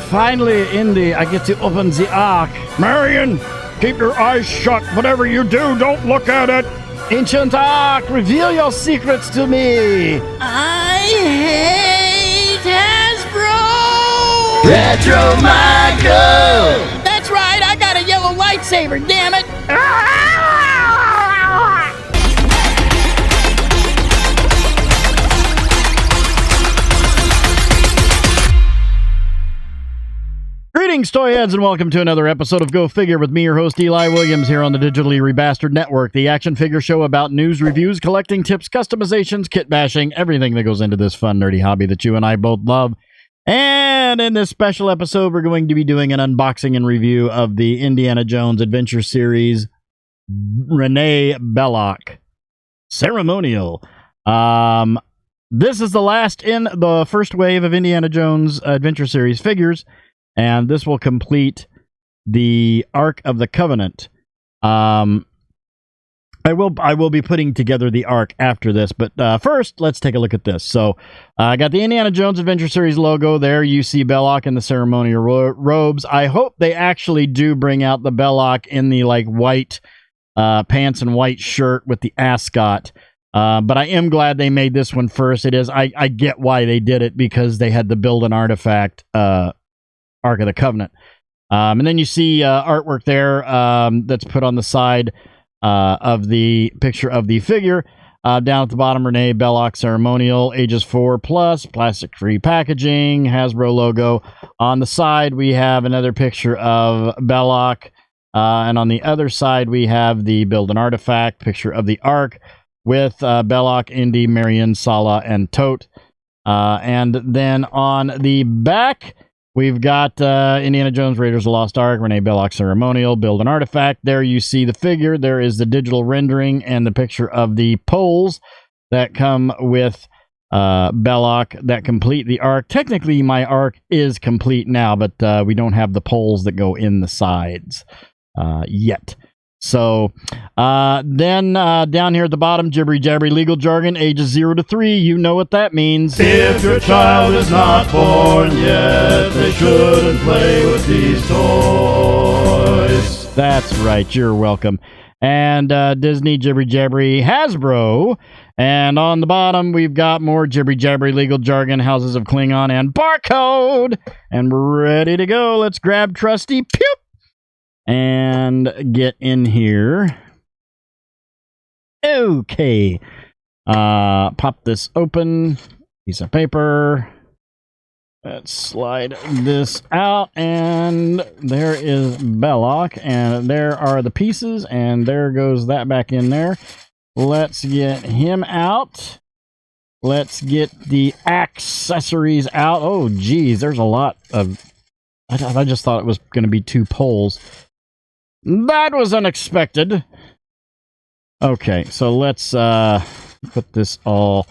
finally, Indy, I get to open the ark. Marion, keep your eyes shut. Whatever you do, don't look at it. Ancient ark, reveal your secrets to me. I hate Hasbro! Retro Michael! That's right, I got a yellow lightsaber, damn it! Greetings, toy heads, and welcome to another episode of Go Figure with me, your host, Eli Williams, here on the Digitally Rebastard Network, the action figure show about news, reviews, collecting tips, customizations, kit bashing, everything that goes into this fun, nerdy hobby that you and I both love. And in this special episode, we're going to be doing an unboxing and review of the Indiana Jones Adventure Series Renee Belloq Ceremonial. This is the last in the first wave of Indiana Jones Adventure Series figures, and this will complete the Ark of the Covenant. I will be putting together the Ark after this, but first, let's take a look at this. So, I got the Indiana Jones Adventure Series logo there. You see Belloq in the ceremonial robes. I hope they actually do bring out the Belloq in the like white pants and white shirt with the ascot. But I am glad they made this one first. It is. I get why they did it, because they had to build an artifact Ark of the Covenant. And then you see artwork there that's put on the side of the picture of the figure. Down at the bottom, Renee Belloq Ceremonial, ages 4+, plastic-free packaging, Hasbro logo. On the side, we have another picture of Belloq. And on the other side, we have the build an artifact picture of the Ark with Belloq, Indy, Marion, Sala, and Tote. And then on the back, we've got Indiana Jones Raiders of the Lost Ark, Renee Belloq Ceremonial, build an artifact. There you see the figure. There is the digital rendering and the picture of the poles that come with Belloq that complete the Ark. Technically, my Ark is complete now, but we don't have the poles that go in the sides yet. So, then down here at the bottom, jibbery jabbery legal jargon, ages 0 to 3. You know what that means. If your child is not born yet, they shouldn't play with these toys. That's right, you're welcome. And Disney, jibbery jabbery, Hasbro. And on the bottom, we've got more jibbery jabbery legal jargon, Houses of Klingon, and barcode. And we're ready to go. Let's grab Trusty Pew and get in here. Okay. Pop this open. Piece of paper. Let's slide this out. And there is Belloq. And there are the pieces. And there goes that back in there. Let's get him out. Let's get the accessories out. Oh, geez. There's a lot of... I just thought it was going to be 2 poles. That was unexpected. Okay, so let's put this all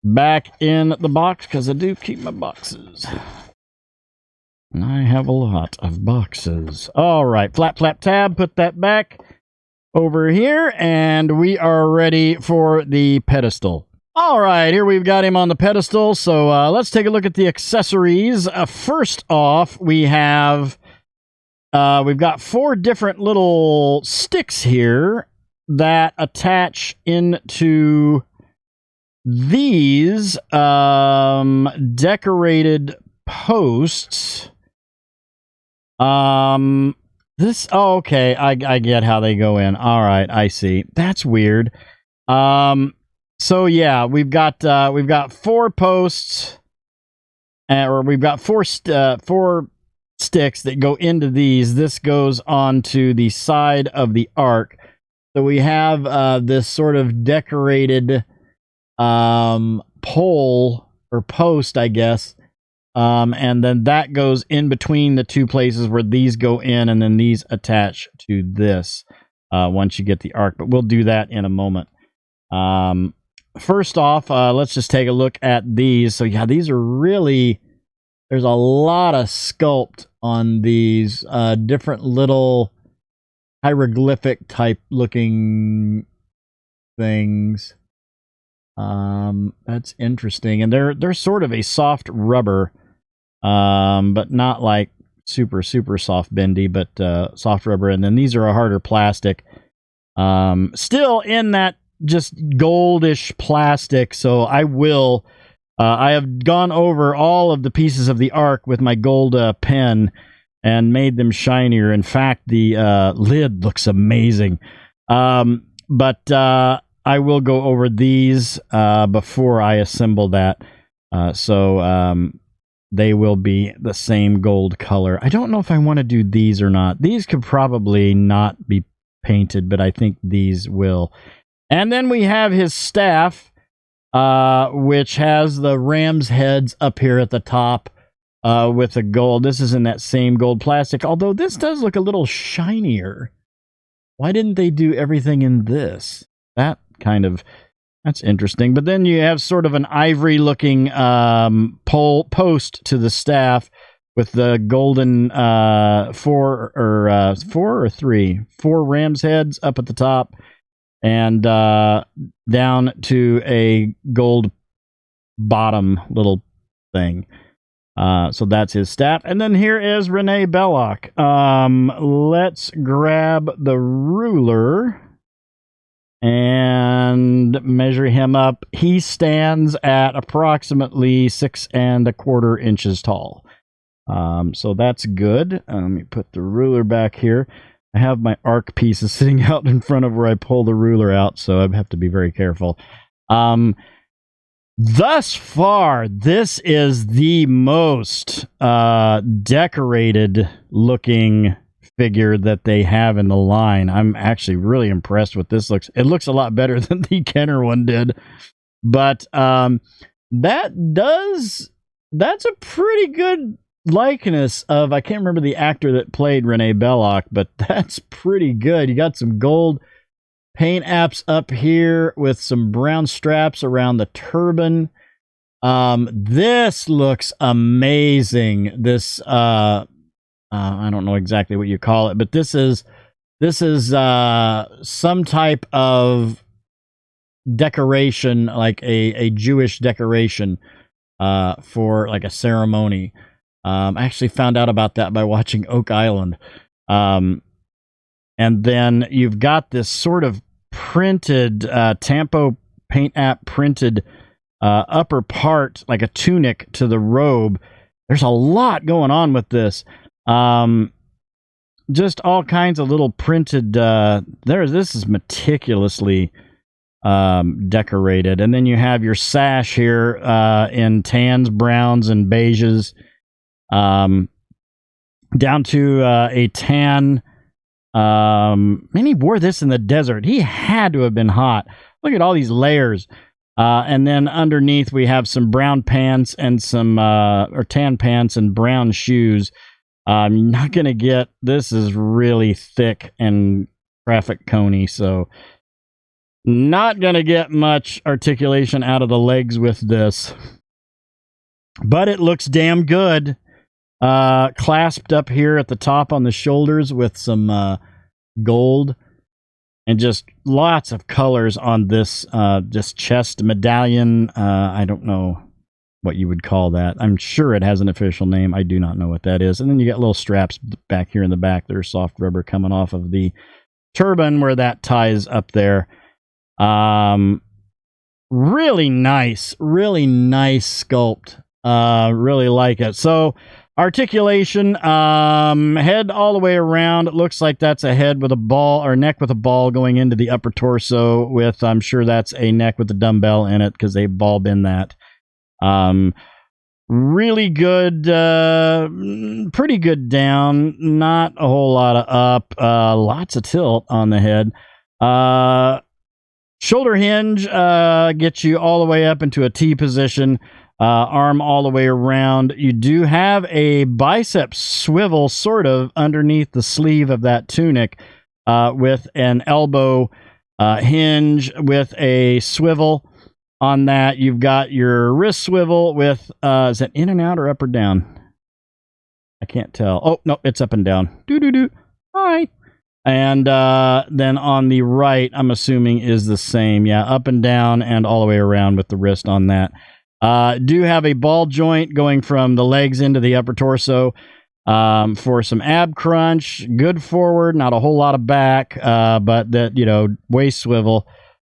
back in the box, because I do keep my boxes. And I have a lot of boxes. All right, flap, flap, tab, put that back over here, and we are ready for the pedestal. All right, here we've got him on the pedestal, so let's take a look at the accessories. First off, we have... we've got 4 different little sticks here that attach into these decorated posts. Oh, okay, I get how they go in. All right, I see. That's weird. So yeah, we've got 4 posts, or we've got 4 sticks that go into these. This goes onto the side of the Ark. So we have this sort of decorated pole or post, I guess. And then that goes in between the 2 places where these go in, and then these attach to this once you get the Ark. But we'll do that in a moment. First off, let's just take a look at these. So yeah, these are really... There's a lot of sculpt on these different little hieroglyphic type looking things. That's interesting, and they're sort of a soft rubber. but not like super soft bendy, but soft rubber. And then these are a harder plastic, still in that just goldish plastic. So I will I have gone over all of the pieces of the Ark with my gold pen and made them shinier. In fact, the lid looks amazing. But I will go over these before I assemble that. So they will be the same gold color. I don't know if I want to do these or not. These could probably not be painted, but I think these will. And then we have his staff, which has the ram's heads up here at the top with the gold. This is in that same gold plastic, although this does look a little shinier. Why didn't they do everything in this? That's interesting. But then you have sort of an ivory-looking post to the staff with the golden four ram's heads up at the top and down to a gold bottom little thing. So that's his staff. And then here is Renee Belloq. Let's grab the ruler and measure him up. He stands at approximately 6 1/4 inches tall. So that's good. Let me put the ruler back here. I have my arc pieces sitting out in front of where I pull the ruler out, so I have to be very careful. Thus far, this is the most decorated looking figure that they have in the line. I'm actually really impressed with this. It looks a lot better than the Kenner one did. But that's a pretty good likeness of, I can't remember the actor that played Renee Belloq, but that's pretty good. You got some gold paint apps up here with some brown straps around the turban. This looks amazing. This I don't know exactly what you call it, but this is some type of decoration, like a Jewish decoration for like a ceremony. I actually found out about that by watching Oak Island. And then you've got this sort of printed Tampo paint app printed upper part, like a tunic to the robe. There's a lot going on with this. Just all kinds of little printed this is meticulously decorated. And then you have your sash here in tans, browns, and beiges, down to a tan. And he wore this in the desert. He had to have been hot. Look at all these layers. And then underneath we have some brown pants and some or tan pants and brown shoes. I'm not going to get, this is really thick and graphic coney, so not going to get much articulation out of the legs with this. But it looks damn good. Clasped up here at the top on the shoulders with some gold. And just lots of colors on this chest medallion. I don't know what you would call that. I'm sure it has an official name. I do not know what that is. And then you get little straps back here in the back that are soft rubber coming off of the turban where that ties up there. Really nice sculpt. Really like it. So articulation, head all the way around. It looks like that's a head with a ball, or neck with a ball going into the upper torso with, I'm sure that's a neck with a dumbbell in it because they ball bend that. Really good, pretty good down, not a whole lot of up, lots of tilt on the head. Shoulder hinge, gets you all the way up into a T position, arm all the way around. You do have a bicep swivel sort of underneath the sleeve of that tunic, with an elbow, hinge with a swivel. On that, you've got your wrist swivel with, is that in and out or up or down? I can't tell. Oh, no, it's up and down. All right. And then on the right, I'm assuming is the same. Yeah, up and down and all the way around with the wrist on that. Do have a ball joint going from the legs into the upper torso for some ab crunch. Good forward, not a whole lot of back, but that, you know, waist swivel.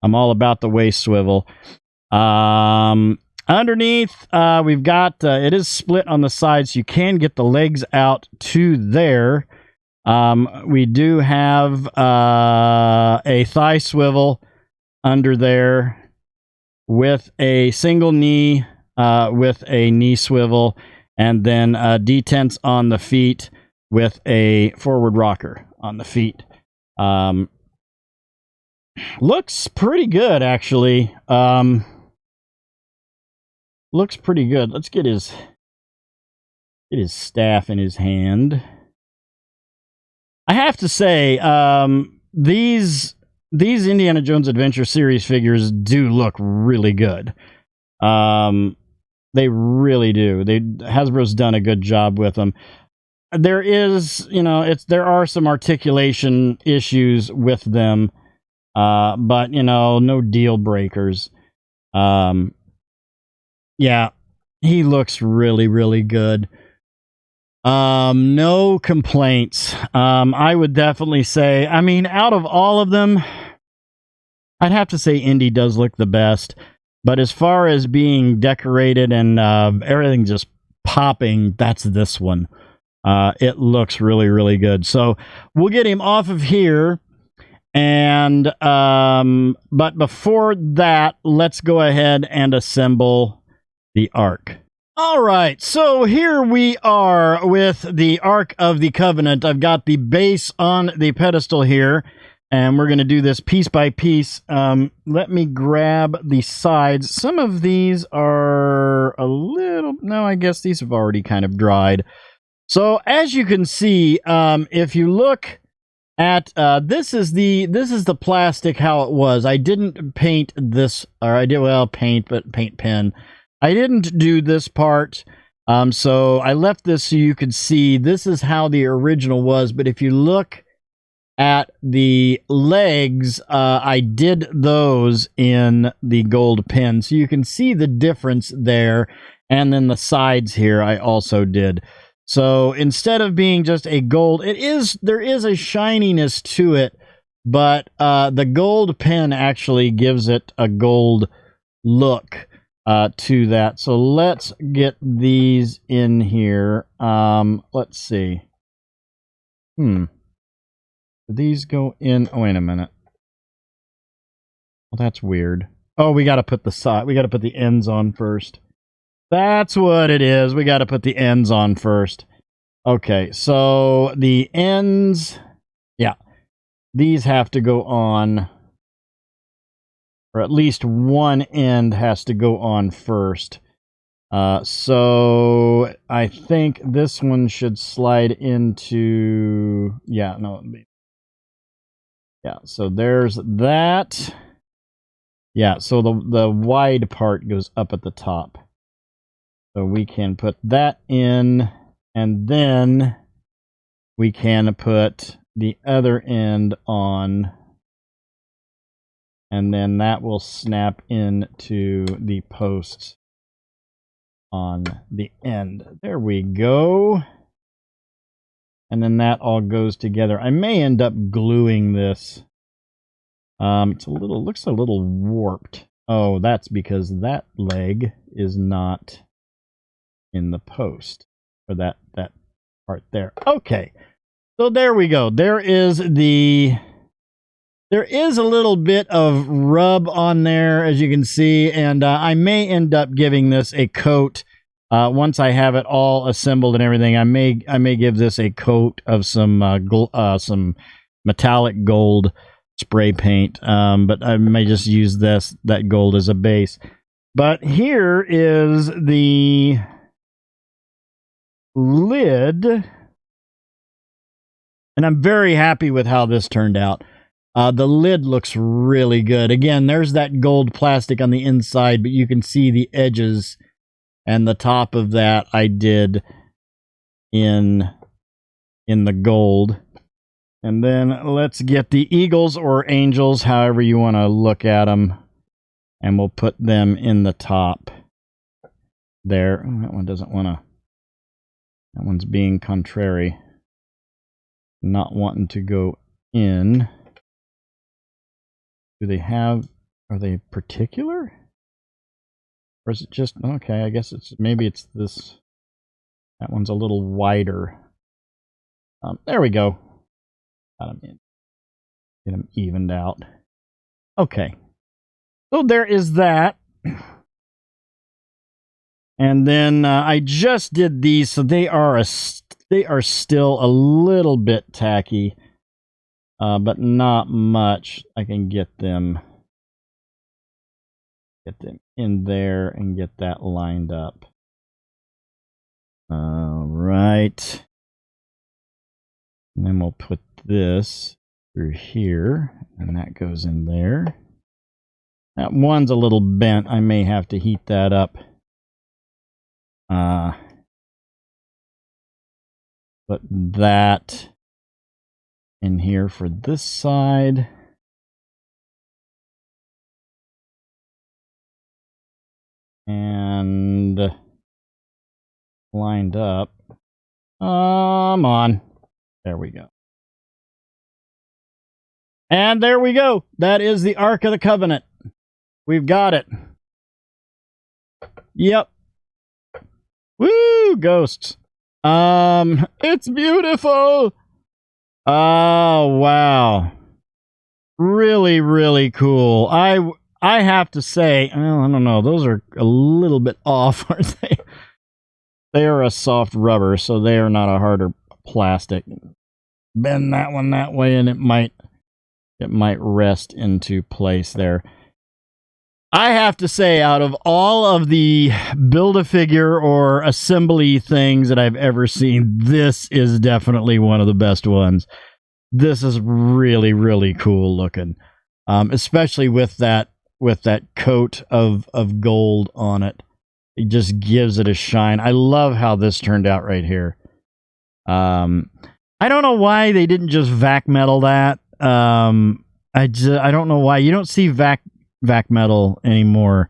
I'm all about the waist swivel. Underneath, we've got, it is split on the sides, so you can get the legs out to there. We do have a thigh swivel under there with a single knee, with a knee swivel, and then detents on the feet with a forward rocker on the feet. Looks pretty good, actually. Looks pretty good. Let's get his staff in his hand. I have to say, these Indiana Jones Adventure Series figures do look really good. They really do. Hasbro's done a good job with them. There is, you know, there are some articulation issues with them, but, you know, no deal breakers. Yeah, he looks really, really good. No complaints. I would definitely say, I mean, out of all of them, I'd have to say Indy does look the best. But as far as being decorated and everything just popping, that's this one. It looks really, really good. So we'll get him off of here. And but before that, let's go ahead and assemble the Ark. All right, so here we are with the Ark of the Covenant. I've got the base on the pedestal here, and we're going to do this piece by piece. Let me grab the sides. Some of these are a little... No, I guess these have already kind of dried. So as you can see, if you look at... this is the plastic how it was. I didn't paint this, or I did, well, paint, but paint pen. I didn't do this part, so I left this so you could see this is how the original was. But if you look at the legs, I did those in the gold pen, so you can see the difference there. And then the sides here I also did. So instead of being just a gold, there is a shininess to it, but the gold pen actually gives it a gold look to that. So let's get these in here. Let's see. Do these go in? Oh, wait a minute. Well, that's weird. Oh, we got to put the ends on first. That's what it is. We got to put the ends on first. Okay, so the ends, yeah, these have to go on. Or at least one end has to go on first. So I think this one should slide into... Yeah, no. Yeah, so there's that. Yeah, so the wide part goes up at the top. So we can put that in, and then we can put the other end on. And then that will snap into the posts on the end. There we go. And then that all goes together. I may end up gluing this. Looks a little warped. Oh, that's because that leg is not in the post. Or that part there. Okay. So there we go. There is a little bit of rub on there, as you can see, and I may end up giving this a coat once I have it all assembled and everything. I may give this a coat of some metallic gold spray paint, but I may just use that gold as a base. But here is the lid, and I'm very happy with how this turned out. The lid looks really good. Again, there's that gold plastic on the inside, but you can see the edges and the top of that I did in the gold. And then let's get the eagles or angels, however you want to look at them, and we'll put them in the top. there. Oh, that one doesn't want to. That one's being contrary. Not wanting to go in. Do they have... Are they particular? Or is it just... Okay, I guess it's... Maybe it's this... That one's a little wider. There we go. Got them in. Get them evened out. Okay. So there is that. And then I just did these, so they are still a little bit tacky, but not much. I can get them in there and get that lined up. All right. And then we'll put this through here, and that goes in there. That one's a little bent. I may have to heat that up. Put that in here for this side. And lined up. Come on. There we go. And there we go. That is the Ark of the Covenant. We've got it. Yep. Woo! Ghosts. It's beautiful. Oh, wow. Really, really cool. I have to say, well, I don't know. Those are a little bit off, aren't they? They are a soft rubber, so they are not a harder plastic. Bend that one that way, and it might rest into place there. I have to say, out of all of the Build-A-Figure or assembly things that I've ever seen, this is definitely one of the best ones. This is really, really cool looking, especially with that coat of gold on it. It just gives it a shine. I love how this turned out right here. I don't know why they didn't just vac metal that. I don't know why you don't see vac metal anymore.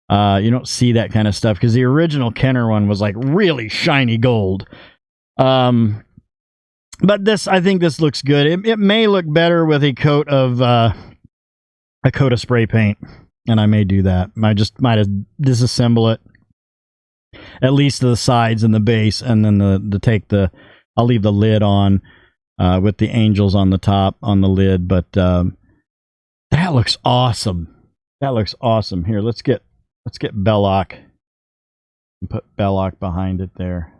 You don't see that kind of stuff because the original Kenner one was like really shiny gold. But this, I think this looks good. It may look better with a coat of spray paint, and I may do that. I just might disassemble it, at least to the sides and the base, and then I'll leave the lid on with the angels on the top on the lid. But that looks awesome. That looks awesome. Here, let's get Belloq and put Belloq behind it there.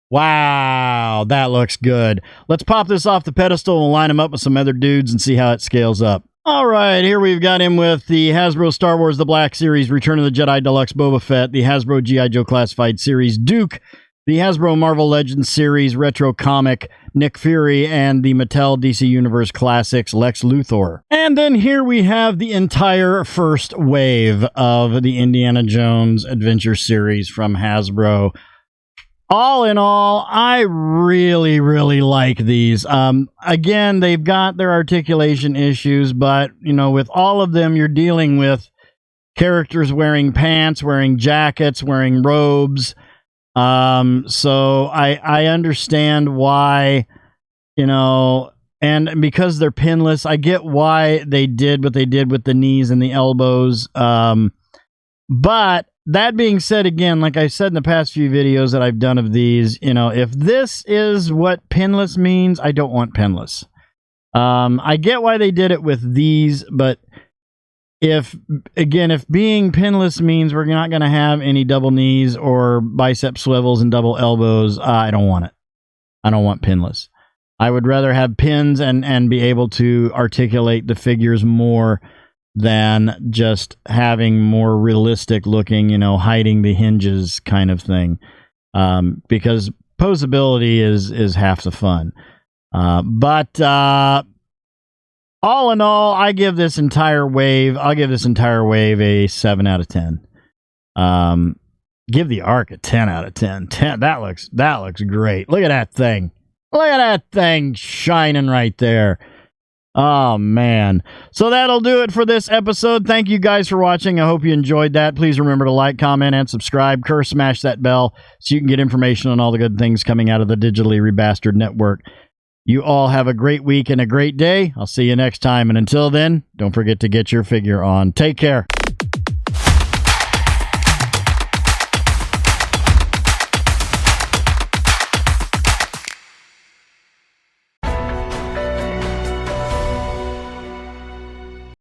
Wow, that looks good. Let's pop this off the pedestal and line him up with some other dudes and see how it scales up. All right, here we've got him with the Hasbro Star Wars The Black Series, Return of the Jedi Deluxe Boba Fett, the Hasbro G.I. Joe Classified Series Duke, the Hasbro Marvel Legends Series Retro Comic Nick Fury, and the Mattel DC Universe Classics Lex Luthor. And then here we have the entire first wave of the Indiana Jones Adventure Series from Hasbro. All in all, I really, really like these. Again, they've got their articulation issues, but, you know, with all of them, you're dealing with characters wearing pants, wearing jackets, wearing robes. So I understand why, you know, and because they're pinless, I get why they did what they did with the knees and the elbows. But that being said, again, like I said in the past few videos that I've done of these, you know, if this is what pinless means, I don't want pinless. I get why they did it with these, but if being pinless means we're not going to have any double knees or bicep swivels and double elbows, I don't want it. I don't want pinless. I would rather have pins and be able to articulate the figures more than just having more realistic looking, you know, hiding the hinges kind of thing. Because posability is half the fun. But all in all, I give this entire wave, a 7 out of 10. Give the Ark a 10 out of 10. That looks great. Look at that thing. Look at that thing shining right there. Oh, man. So that'll do it for this episode. Thank you guys for watching. I hope you enjoyed that. Please remember to like, comment, and subscribe. Smash that bell so you can get information on all the good things coming out of the Digitally Rebastard Network. You all have a great week and a great day. I'll see you next time. And until then, don't forget to get your figure on. Take care.